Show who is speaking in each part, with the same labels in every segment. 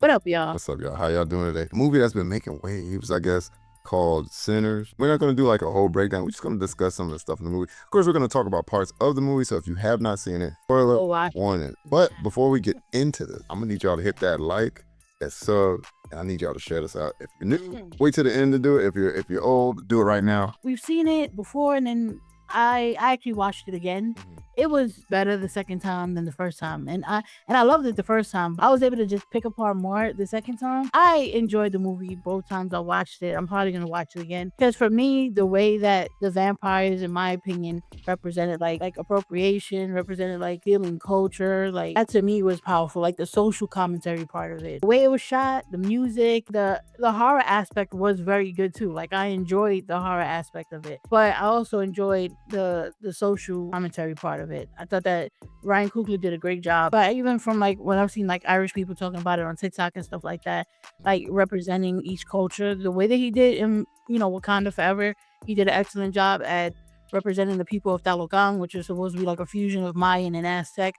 Speaker 1: What up, y'all?
Speaker 2: What's up, y'all? How y'all doing today? The movie that's been making waves, I guess, called Sinners. We're not going to do like a whole breakdown. We're just going to discuss some of the stuff in the movie. Of course, we're going to talk about parts of the movie. So if you have not seen it, spoiler warning. But before we get into this, I'm going to need y'all to hit that like, that sub, and I need y'all to share this out. If you're new, wait till the end to do it. If you're old, do it right now.
Speaker 1: We've seen it before, and then I actually watched it again. It was better the second time than the first time, and I loved it the first time. I was able to just pick apart more the second time. I enjoyed the movie both times I watched it. I'm probably gonna watch it again because for me, the way that the vampires, in my opinion, represented like appropriation, represented like stealing culture, like that to me was powerful. Like the social commentary part of it, the way it was shot, the music, the horror aspect was very good too. Like I enjoyed the horror aspect of it, but I also enjoyed the social commentary part of it. I thought that Ryan Coogler did a great job. But even from like when I've seen like Irish people talking about it on TikTok and stuff like that, like representing each culture, the way that he did in Wakanda Forever, he did an excellent job at representing the people of Talocan, which is supposed to be like a fusion of Mayan and Aztec.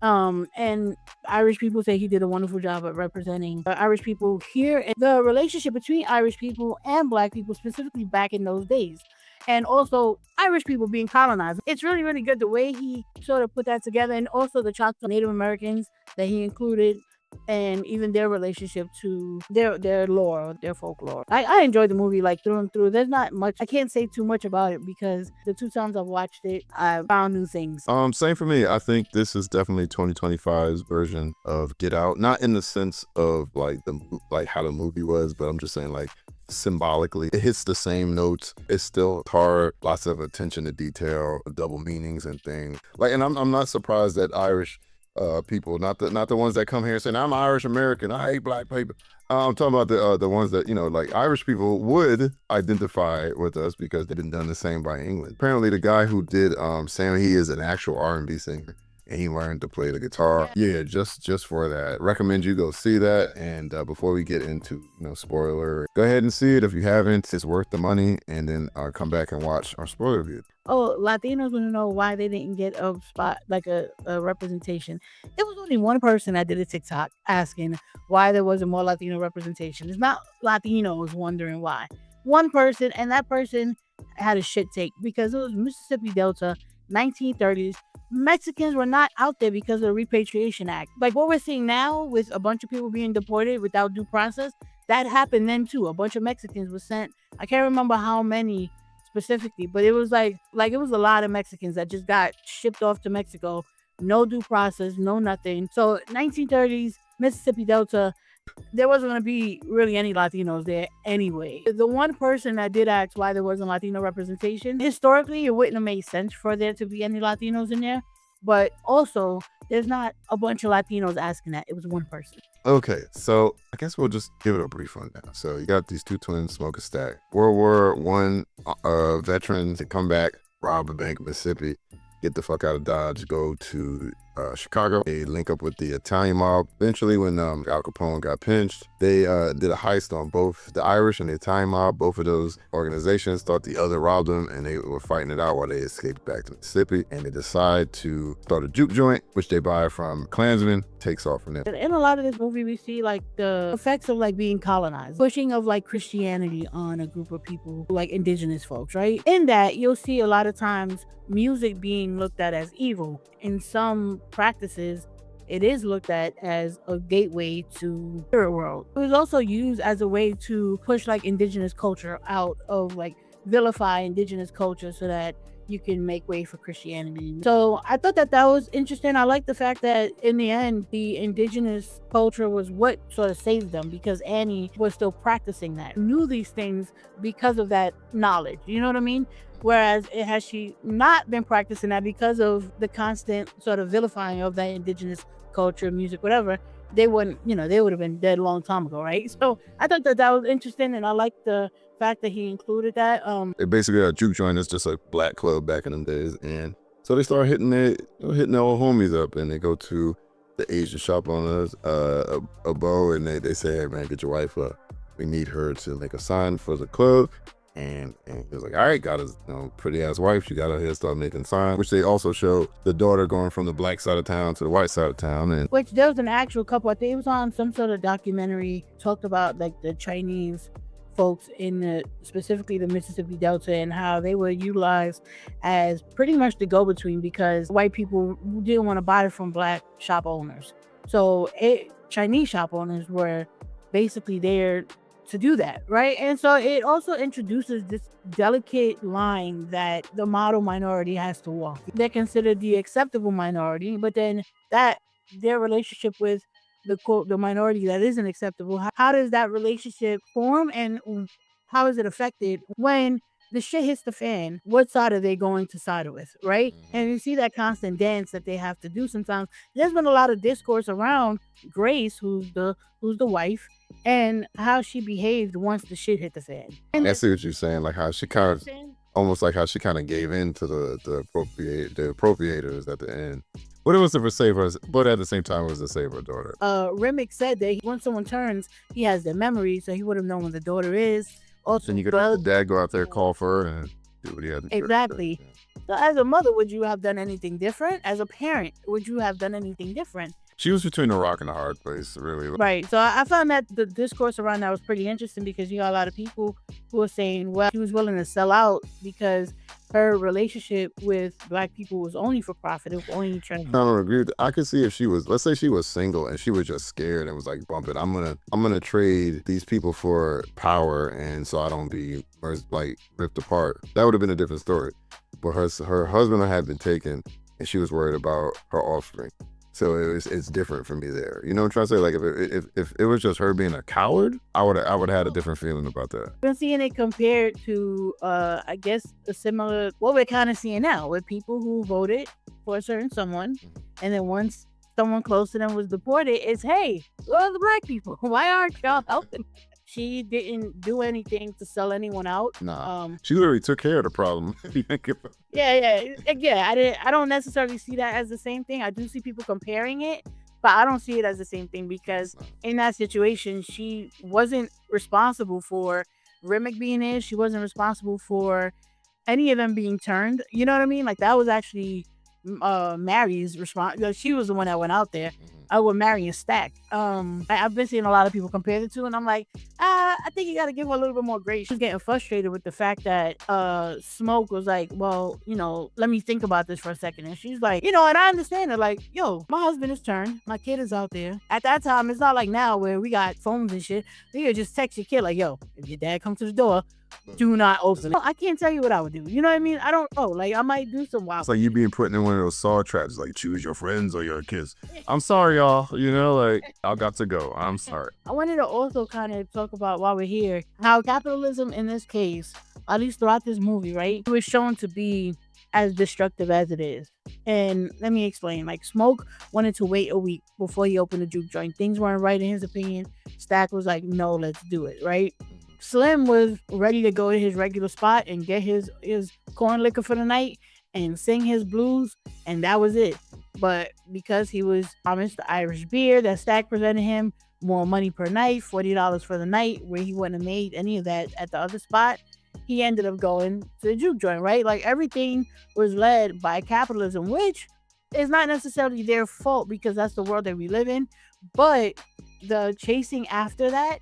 Speaker 1: And Irish people say he did a wonderful job at representing Irish people here and the relationship between Irish people and Black people, specifically back in those days. And also Irish people being colonized. It's really, really good the way he sort of put that together, and also the Choctaw Native Americans that he included, and even their relationship to their lore, their folklore. I enjoyed the movie like through and through. There's not much, I can't say too much about it because the two times I've watched it, I found new things.
Speaker 2: Same for me. I think this is definitely 2025's version of Get Out. Not in the sense of like how the movie was, but I'm just saying like symbolically it hits the same notes. It's still hard, lots of attention to detail, double meanings and things like, and I'm not surprised that Irish people, not the ones that come here saying I'm Irish American, I hate Black people. I'm talking about the ones that like Irish people would identify with us because they've been done the same by England. Apparently the guy who did Sam, he is an actual R&B singer. And he learned to play the guitar. Yeah, just for that. Recommend you go see that. And before we get into spoiler, go ahead and see it if you haven't. It's worth the money. And then come back and watch our spoiler review.
Speaker 1: Oh, Latinos want to know why they didn't get a spot, like a representation. There was only one person that did a TikTok asking why there wasn't more Latino representation. It's not Latinos wondering why. One person, and that person had a shit take because it was Mississippi Delta, 1930s. Mexicans were not out there because of the Repatriation Act. Like what we're seeing now with a bunch of people being deported without due process, that happened then too. A bunch of Mexicans were sent. I can't remember how many specifically, but it was like it was a lot of Mexicans that just got shipped off to Mexico. No due process, no nothing. So 1930s, Mississippi Delta, there wasn't going to be really any Latinos there anyway. The one person that did ask why there wasn't Latino representation, historically, it wouldn't have made sense for there to be any Latinos in there. But also, there's not a bunch of Latinos asking that. It was one person.
Speaker 2: Okay, so I guess we'll just give it a brief rundown. So you got these two twins smoke a stack. World War I veterans that come back, rob a bank in Mississippi, get the fuck out of Dodge, go to Chicago. They link up with the Italian mob. Eventually, when Al Capone got pinched, they did a heist on both the Irish and the Italian mob. Both of those organizations thought the other robbed them, and they were fighting it out while they escaped back to Mississippi. And they decide to start a juke joint, which they buy from Klansmen, takes off from there.
Speaker 1: In a lot of this movie, we see like the effects of like being colonized, pushing of like Christianity on a group of people, like indigenous folks, right? In that, you'll see a lot of times music being looked at as evil. In some practices, it is looked at as a gateway to spirit world. It was also used as a way to push like indigenous culture out of like vilify indigenous culture so that you can make way for Christianity. So I thought that was interesting. I like the fact that in the end, the indigenous culture was what sort of saved them because Annie was still practicing that. Knew these things because of that knowledge. You know what I mean? Whereas had she not been practicing that because of the constant sort of vilifying of that indigenous culture, music, whatever, they wouldn't, they would have been dead a long time ago, right? So I thought that was interesting, and I liked the fact that he included that.
Speaker 2: It basically a juke joint is just a black club back in them days, and so they start hitting their old homies up, and they go to the Asian shop owners, a bow, and they say, hey man, get your wife up. We need her to make a sign for the club. And he was like, all right, got his pretty ass wife. She got her hair start making signs, which they also show the daughter going from the black side of town to the white side of town. And
Speaker 1: which there was an actual couple, I think it was on some sort of documentary, talked about like the Chinese folks in specifically the Mississippi Delta and how they were utilized as pretty much the go-between because white people didn't want to buy it from black shop owners. So Chinese shop owners were basically there to do that, right? And so it also introduces this delicate line that the model minority has to walk. They're considered the acceptable minority, but then that their relationship with the minority that isn't acceptable, how does that relationship form and how is it affected when the shit hits the fan? What side are they going to side with, right? And you see that constant dance that they have to do sometimes. There's been a lot of discourse around Grace, who's the wife, and how she behaved once the shit hit the fan.
Speaker 2: I see what you're saying, like how she kind of almost like how she kind of gave in to the appropriators at the end. But it was to save her, but at the same time, it was to save her daughter.
Speaker 1: Remick said that when someone turns, he has their memory, so he would have known when the daughter is. Also,
Speaker 2: and you could have the dad go out there, call for her, and do what he had to do.
Speaker 1: Exactly. So as a mother, would you have done anything different? As a parent, would you have done anything different?
Speaker 2: She was between a rock and a hard place, really.
Speaker 1: Right. So I found that the discourse around that was pretty interesting because you got a lot of people who are saying, well, she was willing to sell out because her relationship with black people was only for profit. It was only trying.
Speaker 2: I don't agree with that. I could see if she was, let's say she was single and she was just scared and was like, bump it. I'm gonna trade these people for power, and so I don't be like ripped apart. That would have been a different story. But her husband had been taken, and she was worried about her offspring. So it's different for me there. You know what I'm trying to say? Like if it was just her being a coward, I would have had a different feeling about that.
Speaker 1: I've been seeing it compared to I guess a similar what we're kind of seeing now with people who voted for a certain someone, and then once someone close to them was deported, it's hey, where are the black people? Why aren't y'all helping? She didn't do anything to sell anyone out.
Speaker 2: Nah, she literally took care of the problem.
Speaker 1: Yeah. I don't necessarily see that as the same thing. I do see people comparing it, but I don't see it as the same thing because in that situation, she wasn't responsible for Remick being there. She wasn't responsible for any of them being turned. You know what I mean? Like that was actually Mary's response. She was the one that went out there. I would marry a stack. I've been seeing a lot of people compare the two, and I'm like, I think you got to give her a little bit more grace. She's getting frustrated with the fact that Smoke was like, well, let me think about this for a second. And she's like, and I understand it. Like, yo, my husband is turned. My kid is out there. At that time, it's not like now where we got phones and shit. You could just text your kid like, yo, if your dad comes to the door, do not open it. I can't tell you what I would do. You know what I mean? I don't know. Like, I might do some wild.
Speaker 2: It's like you being put in one of those saw traps, like choose your friends or your kids. I'm sorry, y'all. Like, I got to go. I'm sorry.
Speaker 1: I wanted to also kind of talk about while we're here, how capitalism in this case, at least throughout this movie, right, it was shown to be as destructive as it is. And let me explain. Like, Smoke wanted to wait a week before he opened the juke joint. Things weren't right in his opinion. Stack was like, no, let's do it, right? Slim was ready to go to his regular spot and get his corn liquor for the night and sing his blues, and that was it. But because he was promised the Irish beer that Stack presented him, more money per night, $40 for the night, where he wouldn't have made any of that at the other spot, he ended up going to the juke joint, right? Like, everything was led by capitalism, which is not necessarily their fault because that's the world that we live in, but the chasing after that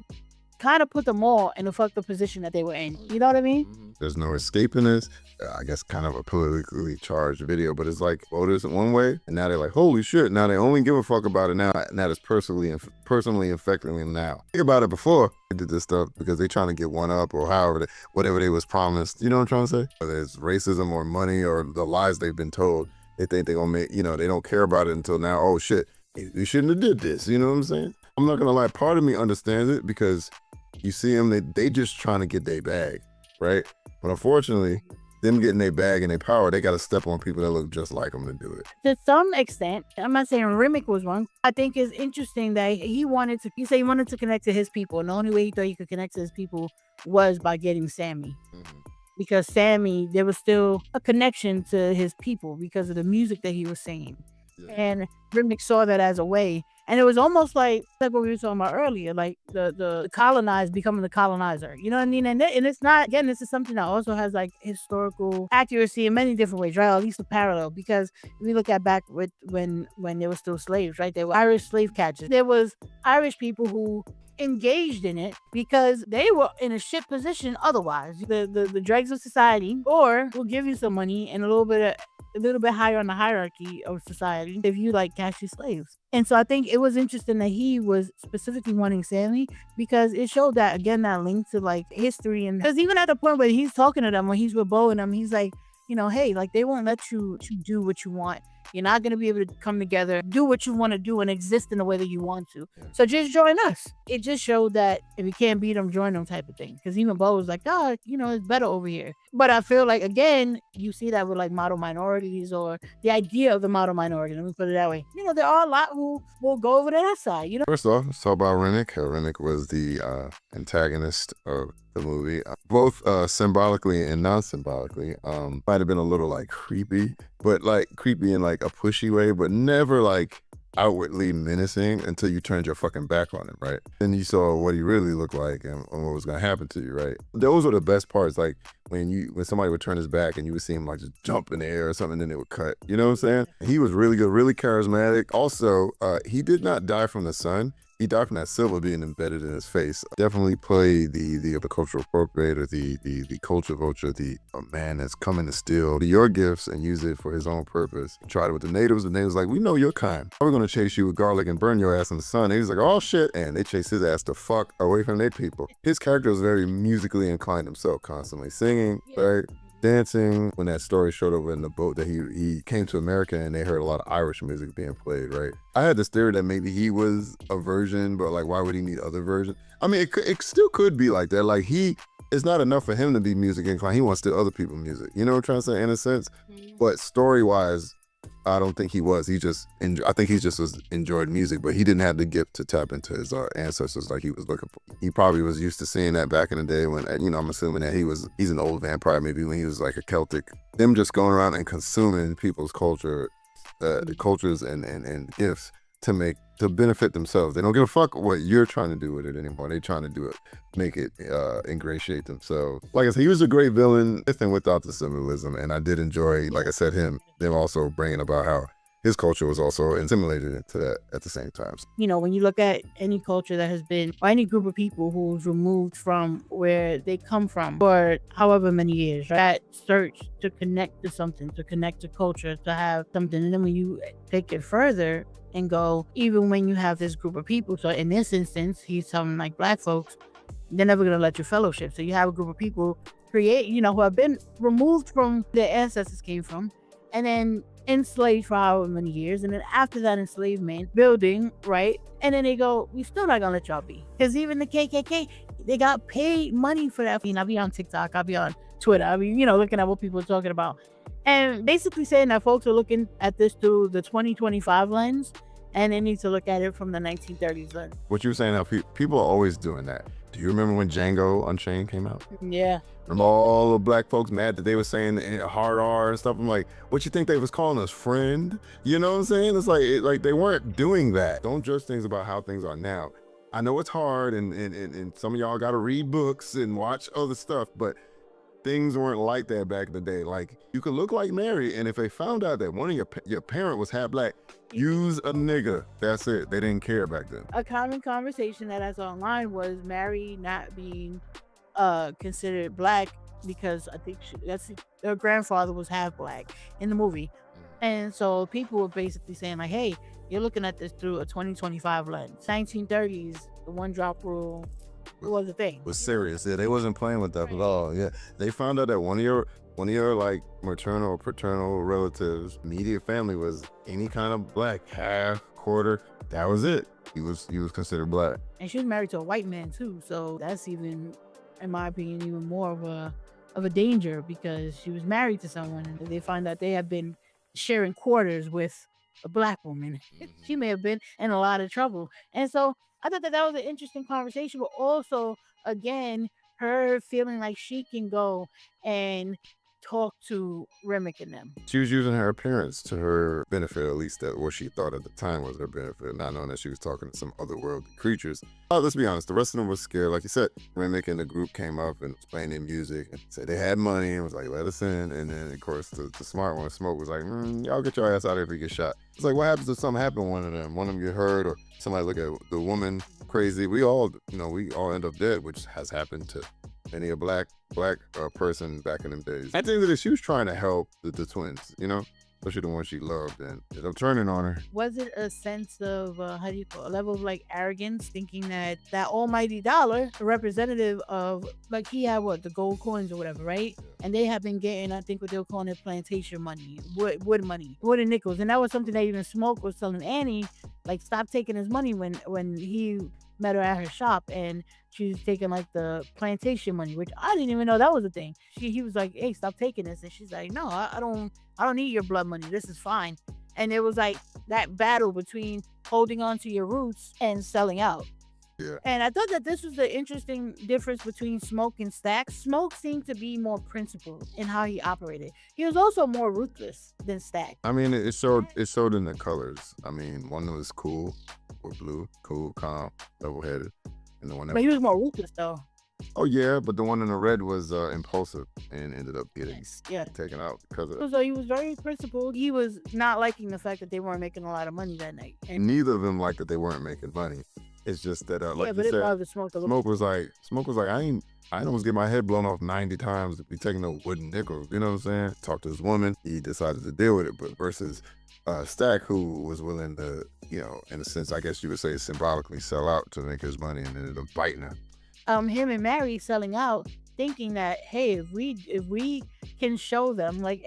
Speaker 1: kind of put them all in the fucked up position that they were in. You know what I mean?
Speaker 2: There's no escaping this. I guess kind of a politically charged video, but it's like voters in one way, and now they're like, holy shit, now they only give a fuck about it now, and that is personally affecting them now. Think about it before they did this stuff because they trying to get one up or whatever they was promised. You know what I'm trying to say? Whether it's racism or money or the lies they've been told, they think they're gonna make, they don't care about it until now. Oh shit, we shouldn't have did this. You know what I'm saying? I'm not gonna lie, part of me understands it because you see them, they just trying to get their bag, right? But unfortunately, them getting their bag and their power, they got to step on people that look just like them to do it.
Speaker 1: To some extent, I'm not saying Remick was wrong. I think it's interesting that he said he wanted to connect to his people, and the only way he thought he could connect to his people was by getting Sammy. Because Sammy, there was still a connection to his people because of the music that he was singing. And Remick saw that as a way And it was almost like what we were talking about earlier, like the colonized becoming the colonizer. You know what I mean? And it's not, again, this is something that also has like historical accuracy in many different ways, right? Or at least a parallel. Because if we look at back with when they were still slaves, right? There were Irish slave catchers. There was Irish people who engaged in it because they were in a shit position otherwise. The dregs of society, or will give you some money and a little bit higher on the hierarchy of society if you like catch these slaves. And so I think it was interesting that he was specifically wanting Stanley because it showed that, again, that link to like history. And because even at the point where he's talking to them, when he's with Bo and them, he's like, hey, like they won't let you do what you want. You're not going to be able to come together, do what you want to do, and exist in the way that you want to. So just join us. It just showed that if you can't beat them, join them type of thing. Because even Bo was like, oh, it's better over here. But I feel like, again, you see that with like model minorities or the idea of the model minority. Let me put it that way. There are a lot who will go over to that side.
Speaker 2: First off, let's talk about Rennick. Rennick was the antagonist of the movie, both symbolically and non-symbolically. Might have been a little like creepy, but like creepy in like a pushy way, but never like outwardly menacing until you turned your fucking back on him, right? Then you saw what he really looked like and what was gonna happen to you, right? Those were the best parts, like when somebody would turn his back and you would see him like just jump in the air or something, and then it would cut. You know what I'm saying? He was really good, really charismatic. Also, he did not die from the sun. He died from that silver being embedded in his face. Definitely play the cultural appropriator, the culture vulture, the man that's coming to steal your gifts and use it for his own purpose. Tried it with the natives. The natives like, we know your kind. We're gonna chase you with garlic and burn your ass in the sun. And he's like, oh shit, and they chase his ass the fuck away from their people. His character was very musically inclined himself, constantly singing, right? Dancing. When that story showed over in the boat that he came to America and they heard a lot of Irish music being played, right? I had this theory that maybe he was a virgin, but like, why would he need other versions? I mean, it still could be like that. Like it's not enough for him to be music inclined. He wants to other people's music. You know what I'm trying to say, in a sense? But story-wise, I don't think he was. I think he just enjoyed music, but he didn't have the gift to tap into his ancestors like he was looking for. He probably was used to seeing that back in the day when, I'm assuming that he's an old vampire, maybe when he was like a Celtic. Them just going around and consuming people's culture, the cultures and gifts to benefit themselves. They don't give a fuck what you're trying to do with it anymore. They're trying to do it, make it ingratiate themselves. Like I said, he was a great villain with and without the symbolism, and I did enjoy, like I said, them also bringing about how his culture was also assimilated into that at the same time.
Speaker 1: When you look at any culture that has been, or any group of people who's removed from where they come from for however many years, right? That search to connect to something, to connect to culture, to have something. And then when you take it further and go, even when you have this group of people, so in this instance, he's telling like Black folks, they're never going to let you fellowship. So you have a group of people who have been removed from their ancestors came from, and then enslaved for however many years, and then after that enslavement building, right? And then they go, we still not gonna let y'all be. Because even the KKK, they got paid money for that. I'll be on TikTok, I'll be on Twitter, I'll be, looking at what people are talking about. And basically saying that folks are looking at this through the 2025 lens, and they need to look at it from the 1930s lens.
Speaker 2: What you were saying, how people are always doing that. Do you remember when Django Unchained came out?
Speaker 1: Yeah.
Speaker 2: Remember all the Black folks mad that they were saying hard R and stuff? I'm like, what you think they was calling us, friend? You know what I'm saying? It's like they weren't doing that. Don't judge things about how things are now. I know it's hard, and some of y'all got to read books and watch other stuff, but things weren't like that back in the day. Like, you could look like Mary, and if they found out that one of your parent was half Black, use a nigga. That's it. They didn't care back then.
Speaker 1: A common conversation that I saw online was Mary not being considered Black because I think her grandfather was half Black in the movie. And so people were basically saying like, hey, you're looking at this through a 2025 lens. 1930s, the one drop rule was a thing.
Speaker 2: Was serious. Yeah, they wasn't playing with that at all. Yeah, they found out that one of your like maternal or paternal relatives, immediate family, was any kind of Black, half, quarter. That was it. He was considered Black.
Speaker 1: And she was married to a white man too, so that's even, in my opinion, even more of a danger, because she was married to someone and they find out they have been sharing quarters with a Black woman. She may have been in a lot of trouble. And so I thought that was an interesting conversation, but also, again, her feeling like she can go and talk to Remick and them.
Speaker 2: She was using her appearance to her benefit, at least that what she thought at the time was her benefit, not knowing that she was talking to some otherworldly creatures. Let's be honest, the rest of them was scared. Like you said, Remick and the group came up and was playing their music and said they had money and was like, let us in. And then, of course, the smart one, Smoke, was like, y'all get your ass out of here if you get shot. It's like, what happens if something happened to one of them? One of them get hurt or somebody look at the woman crazy. We all end up dead, which has happened to any a black person back in them days. At the end of the day, she was trying to help the twins, especially the one she loved, and ended up turning on her.
Speaker 1: Was it a sense of how do you call it, a level of like arrogance, thinking that almighty dollar, the representative of like he had the gold coins or whatever, right? And they have been getting, I think what they were calling it, plantation money, wood money, wood and nickels, and that was something that even Smoke was telling Annie, like stop taking his money when he met her at her shop and she was taking like the plantation money, which I didn't even know that was a thing. He was like, hey, stop taking this. And she's like, no, I don't need your blood money. This is fine. And it was like that battle between holding on to your roots and selling out.
Speaker 2: Yeah.
Speaker 1: And I thought that this was the interesting difference between Smoke and Stack. Smoke seemed to be more principled in how he operated. He was also more ruthless than Stack.
Speaker 2: I mean, it showed in the colors. I mean, one was cool with blue, cool, calm, level-headed, and the one that.
Speaker 1: But he was more ruthless though.
Speaker 2: Oh yeah, but the one in the red was impulsive and ended up getting taken out because of.
Speaker 1: So he was very principled. He was not liking the fact that they weren't making a lot of money that night.
Speaker 2: And neither of them liked that they weren't making money. It's just that, like you said, Smoke was like, I almost get my head blown off 90 times to be taking no wooden nickels. You know what I'm saying? Talk to this woman, he decided to deal with it. But versus Stack, who was willing to, in a sense, I guess you would say, symbolically sell out to make his money, and ended up biting her.
Speaker 1: Him and Mary selling out, thinking that, hey, if we can show them, like,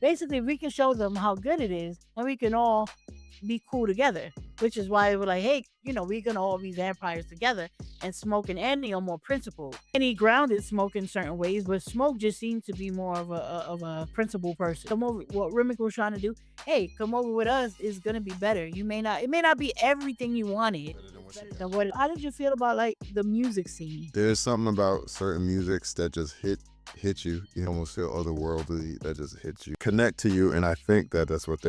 Speaker 1: basically, if we can show them how good it is, then we can all be cool together. Which is why we're like, hey, we're gonna all be vampires together. And Smoke and Andy are more principled. And he grounded Smoke in certain ways, but Smoke just seemed to be more of a principled person. Come over, what Remick was trying to do, hey, come over with us is gonna be better. It may not be everything you wanted. How did you feel about like the music scene?
Speaker 2: There's something about certain musics that just hit you. You almost feel otherworldly, that just hits you, connect to you. And I think that was what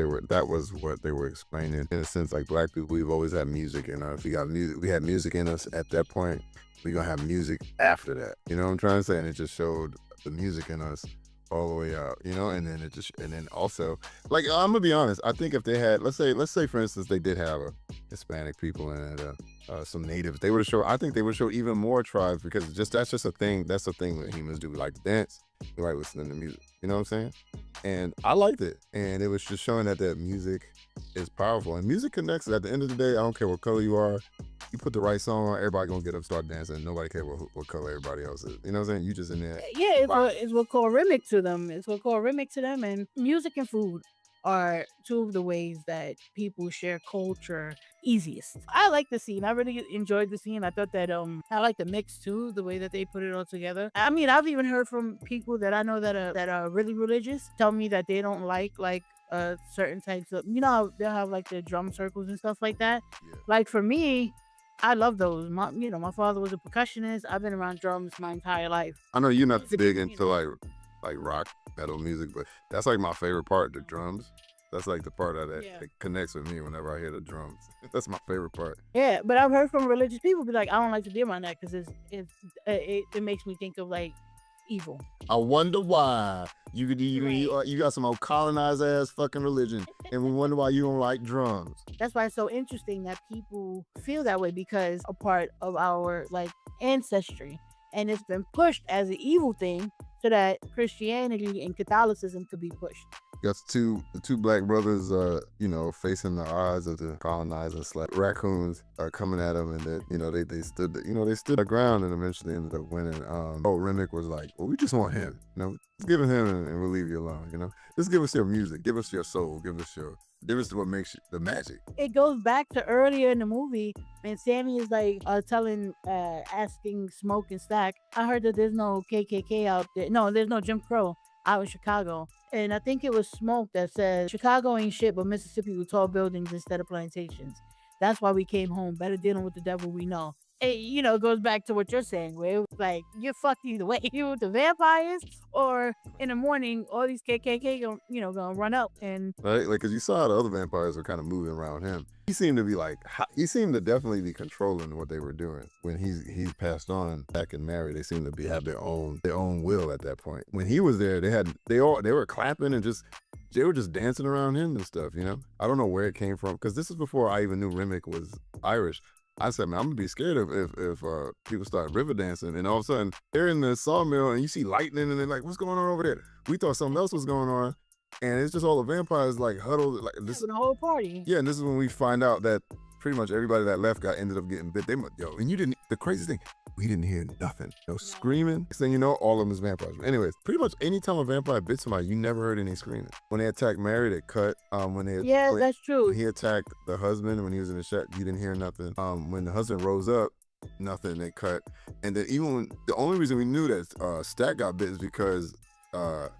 Speaker 2: they were explaining. In a sense, like black people, we've always had music in us. We had music in us at that point. We're gonna have music after that. You know what I'm trying to say? And it just showed the music in us all the way out, and then also, like, I'm gonna be honest, I think if they had, let's say for instance, they did have a Hispanic people and some natives, I think they would show even more tribes, because that's a thing that humans do. We like to dance, we like listening to music, you know what I'm saying? And I liked it, and it was just showing that music is powerful, and music connects. At the end of the day, I don't care what color you are, you put the right song on, everybody gonna get up, start dancing. Nobody cares what color everybody else is. You know what I'm saying? You just in there.
Speaker 1: Yeah, it's what called Remick to them. And music and food are two of the ways that people share culture easiest. I like the scene. I really enjoyed the scene. I thought that I like the mix too, the way that they put it all together. I mean, I've even heard from people that I know that are really religious tell me that they don't like certain types of, how they'll have like the drum circles and stuff like that.
Speaker 2: Yeah.
Speaker 1: Like for me, I love those. My father was a percussionist. I've been around drums my entire life.
Speaker 2: I know you're not big into like rock metal music, but that's like my favorite part, the drums. That's like the part that connects with me whenever I hear the drums. That's my favorite part.
Speaker 1: Yeah, but I've heard from religious people be like, I don't like to be around that because it makes me think of like evil.
Speaker 2: I wonder why you got some old colonized ass fucking religion, and we wonder why you don't like drums.
Speaker 1: That's why it's so interesting that people feel that way, because a part of our like ancestry, and it's been pushed as an evil thing so that Christianity and Catholicism could be pushed.
Speaker 2: Got the two black brothers, facing the odds of the colonizers, like raccoons coming at them, and that, they stood their ground and eventually ended up winning. Remick was like, well, we just want him, just give him and we'll leave you alone, just give us your music, give us your soul, give us what makes the magic.
Speaker 1: It goes back to earlier in the movie, and Sammy is like asking Smoke and Stack, I heard that there's no KKK out there. No, there's no Jim Crow out in Chicago. And I think it was Smoke that said, Chicago ain't shit, but Mississippi with tall buildings instead of plantations. That's why we came home. Better dealing with the devil we know. It goes back to what you're saying, where it was like you're fucked either way, with the vampires, or in the morning, all these KKK gonna run up and
Speaker 2: right? Like, cause you saw the other vampires were kind of moving around him. He seemed to be like, he seemed to definitely be controlling what they were doing. When he's passed on back and married, they seem to have their own will at that point. When he was there, they were clapping and they were just dancing around him and stuff. I don't know where it came from, because this is before I even knew Remick was Irish. I said, man, I'm gonna be scared if people start river dancing, and all of a sudden they're in the sawmill and you see lightning and they're like, what's going on over there? We thought something else was going on, and it's just all the vampires like huddled like this.
Speaker 1: the whole party.
Speaker 2: Yeah, and this is when we find out that pretty much everybody that left ended up getting bit. And you didn't. The crazy thing, we didn't hear nothing. No screaming. Next thing you know, all of them is vampires. Anyways, pretty much anytime a vampire bit somebody, you never heard any screaming. When they attacked Mary, they cut.
Speaker 1: That's true.
Speaker 2: When he attacked the husband when he was in the shack, you didn't hear nothing. When the husband rose up, nothing. They cut. And then the only reason we knew that Stack got bit is because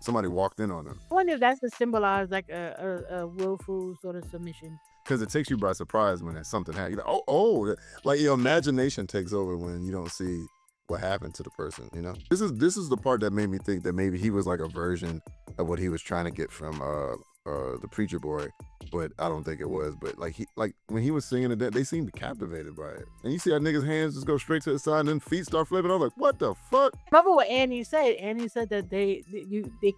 Speaker 2: somebody walked in on him.
Speaker 1: I wonder if that's to symbolize like a willful sort of submission.
Speaker 2: Because it takes you by surprise when something happens. You're like, like your imagination takes over when you don't see what happened to the person. This is the part that made me think that maybe he was like a version of what he was trying to get from the preacher boy, but I don't think it was. But like when he was singing it, they seemed captivated by it. And you see how niggas' hands just go straight to the side and then feet start flipping. I was like, what the fuck?
Speaker 1: Remember what Annie said? Annie said that they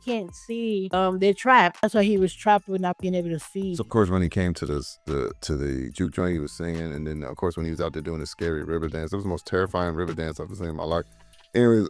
Speaker 1: can't see. They're trapped. That's why he was trapped with not being able to see.
Speaker 2: So of course when he came to the juke joint, he was singing, and then of course when he was out there doing the scary river dance, it was the most terrifying river dance I've ever seen in my life. Anyways,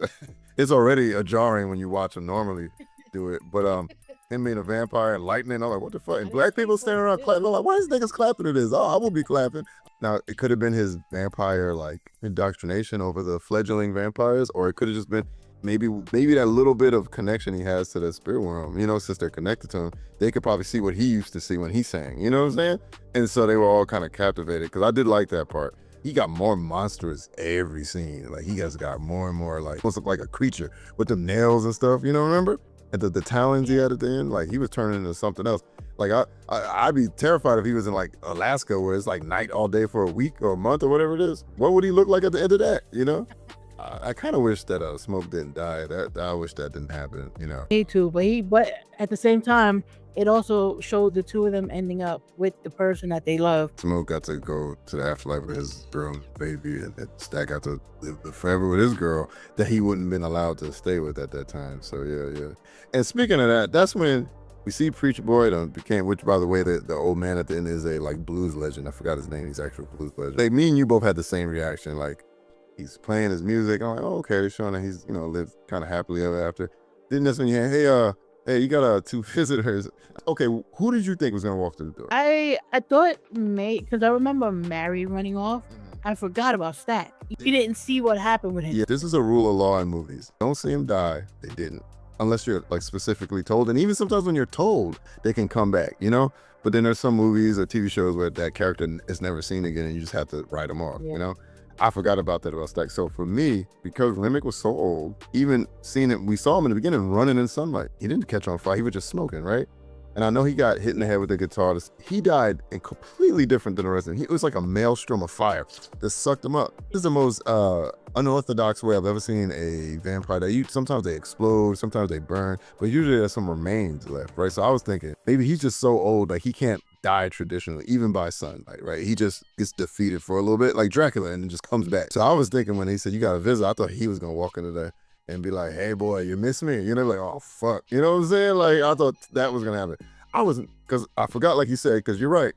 Speaker 2: it's already jarring when you watch him normally do it, but him being a vampire and lightning, I'm like, what the fuck? And black people standing around clapping. I'm like, why is niggas clapping to this? Oh, I will be clapping. Now, it could have been his vampire, like, indoctrination over the fledgling vampires, or it could have just been maybe that little bit of connection he has to the spirit world, since they're connected to him, they could probably see what he used to see when he sang, you know what I'm saying? And so they were all kind of captivated, because I did like that part. He got more monstrous every scene. Like, he has got more and more, like, almost like a creature with them nails and stuff, remember? And the talons he had at the end, like he was turning into something else. Like I'd be terrified if he was in like Alaska where it's like night all day for a week or a month or whatever it is. What would he look like at the end of that, I kind of wish that Smoke didn't die. I wish that didn't happen,
Speaker 1: Me too, but at the same time, it also showed the two of them ending up with the person that they love.
Speaker 2: Smoke got to go to the afterlife with his girl and baby, and Stack got to live forever with his girl that he wouldn't have been allowed to stay with at that time. So yeah. And speaking of that, that's when we see Preacher Boy which by the way, the old man at the end is a like blues legend. I forgot his name. He's actual blues legend. Me and you both had the same reaction. Like he's playing his music. I'm like, oh, okay, showing that he's lived kind of happily ever after. Then that's when you had, hey, you got two visitors. Okay, who did you think was gonna walk through the door?
Speaker 1: I thought because I remember Mary running off. I forgot about Stack. You didn't see what happened with him.
Speaker 2: Yeah, this is a rule of law in movies. Don't see him die. They didn't. Unless you're like specifically told. And even sometimes when you're told, they can come back, But then there's some movies or TV shows where that character is never seen again and you just have to write them off, I forgot about that about Stack. So for me, because Remick was so old, even seeing it, we saw him in the beginning running in sunlight. He didn't catch on fire. He was just smoking, right? And I know he got hit in the head with a guitar. He died and completely different than the rest of them. It was like a maelstrom of fire that sucked him up. This is the most unorthodox way I've ever seen a vampire die. Sometimes they explode, sometimes they burn, but usually there's some remains left, right? So I was thinking, maybe he's just so old, like he can't die traditionally, even by sunlight, right? He just gets defeated for a little bit, like Dracula, and then just comes back. So I was thinking when he said, you got a visit, I thought he was gonna walk into there and be like, hey boy, you miss me? Like, oh fuck. You know what I'm saying? Like, I thought that was gonna happen. I wasn't, because I forgot, like you said, because you're right.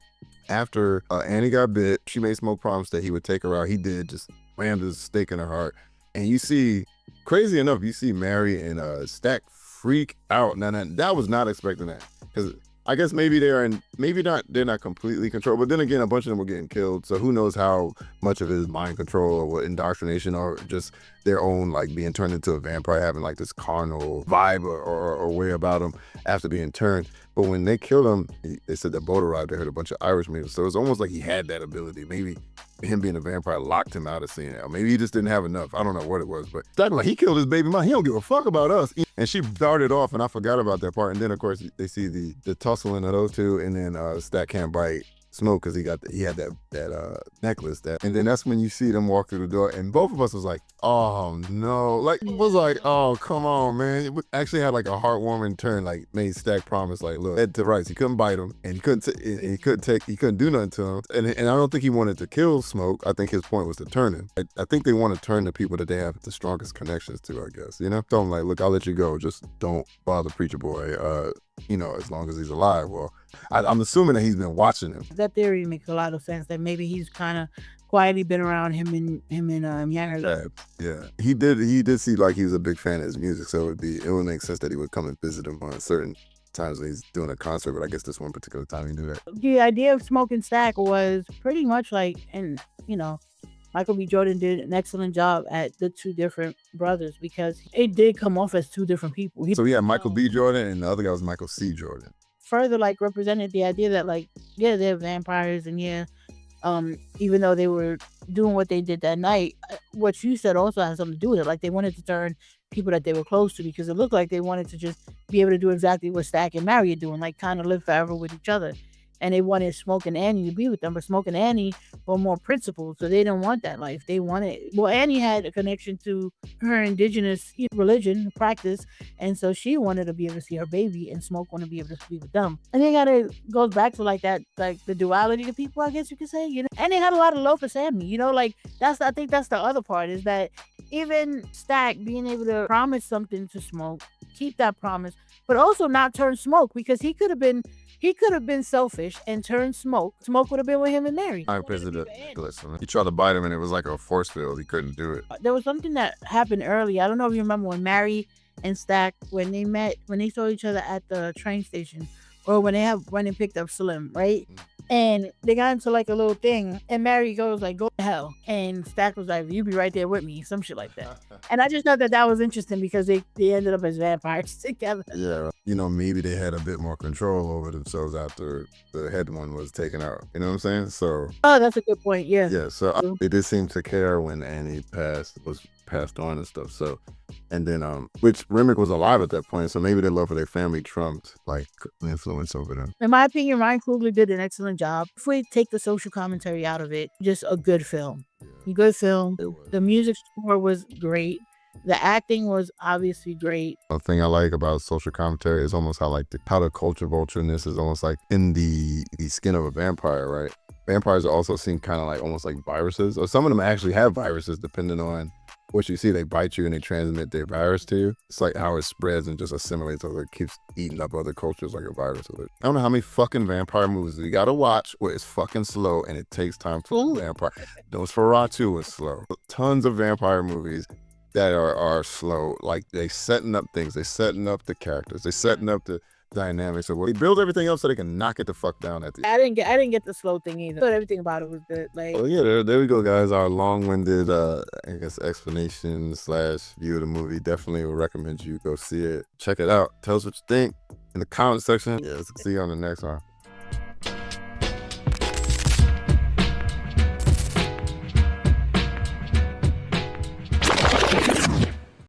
Speaker 2: After Annie got bit, she made Smoke promise that he would take her out. He did, just rammed his stake in her heart. And you see, crazy enough, you see Mary and Stack freak out. Now, that was not expecting that. Because I guess maybe they're not completely controlled, but then again, a bunch of them were getting killed. So who knows how much of it is mind control or what indoctrination or just their own like being turned into a vampire, having like this carnal vibe or way about them after being turned. But when they killed him, they said that boat arrived, they heard a bunch of Irishmen. So it's almost like he had that ability. Maybe him being a vampire locked him out of seeing it. Maybe he just didn't have enough. I don't know what it was, but Stack, like, he killed his baby mom. He don't give a fuck about us. And she darted off, and I forgot about that part. And then, of course, they see the tussling of those two, and then Stack can't bite Smoke because he had that necklace and then that's when you see them walk through the door and both of us was like, oh no, like it was like, oh come on man. It actually had like a heartwarming turn, like made Stack promise like, look, Ed to rights, he couldn't bite him and he couldn't do nothing to him and I don't think he wanted to kill Smoke. I think his point was to turn him. I think they want to turn the people that they have the strongest connections to, I guess, you know. Tell them like, look, I'll let you go, just don't bother Preacher Boy, you know, as long as he's alive. Well, I'm assuming that he's been watching him.
Speaker 1: That theory makes a lot of sense, that maybe he's kind of quietly been around him and Younger.
Speaker 2: Yeah. He did see like he was a big fan of his music, so it would make sense that he would come and visit him on certain times when he's doing a concert, but I guess this one particular time he knew that.
Speaker 1: The idea of Smoke and Stack was pretty much like, and you know, Michael B. Jordan did an excellent job at the two different brothers because it did come off as two different people.
Speaker 2: So yeah, Michael B. Jordan and the other guy was Michael C. Jordan.
Speaker 1: Further like represented the idea that like, yeah, they're vampires and yeah, even though they were doing what they did that night, what you said also has something to do with it. Like they wanted to turn people that they were close to because it looked like they wanted to just be able to do exactly what Stack and Mary are doing, like kind of live forever with each other. And they wanted Smoke and Annie to be with them, but Smoke and Annie were more principled, so they didn't want that life. They wanted, well, Annie had a connection to her indigenous religion practice, and so she wanted to be able to see her baby, and Smoke wanted to be able to be with them. And then it goes back to like that, like the duality of people, I guess you could say, you know. And they had a lot of love for Sammy, you know, like I think that's the other part is that even Stack being able to promise something to Smoke, keep that promise, but also not turn Smoke because he could have been selfish and turned Smoke. Smoke would have been with him and Mary.
Speaker 2: I visited Nicholas. He tried to bite him and it was like a force field. He couldn't do it.
Speaker 1: There was something that happened early. I don't know if you remember when Mary and Stack, when they saw each other at the train station or when they went and picked up Slim, right? And they got into like a little thing and Mary goes like, go to hell. And Stack was like, you be right there with me, some shit like that. And I just thought that was interesting because they ended up as vampires together.
Speaker 2: Yeah, you know, maybe they had a bit more control over themselves after the head one was taken out. You know what I'm saying? So.
Speaker 1: Oh, that's a good point. Yeah.
Speaker 2: Yeah. So they did seem to care when Annie was passed on and stuff. So, and then which Remick was alive at that point, so maybe their love for their family trumped like influence over them.
Speaker 1: In my opinion, Ryan Coogler did an excellent job. If we take the social commentary out of it, just a good film. Yeah. Good film. The music score was great. The acting was obviously great.
Speaker 2: The thing I like about social commentary is almost how the culture vultureness is almost like in the skin of a vampire, right? Vampires also seem kind of like almost like viruses, or some of them actually have viruses depending on what you see. They bite you and they transmit their virus to you. It's like how it spreads and just assimilates, so it keeps eating up other cultures like a virus. I don't know how many fucking vampire movies you gotta watch where it's fucking slow and it takes time for vampire. Nosferatu was slow. Tons of vampire movies that are slow. Like they setting up things, they setting up the characters, they setting up the dynamics of what they build everything else so they can knock it the fuck down at the
Speaker 1: end. I didn't get the slow thing either, but everything about it was good. Like,
Speaker 2: oh yeah, there we go, guys. Our long-winded I guess explanation / view of the movie. Definitely would recommend you go see it. Check it out. Tell us what you think in the comment section. Yeah, let's see you on the next one.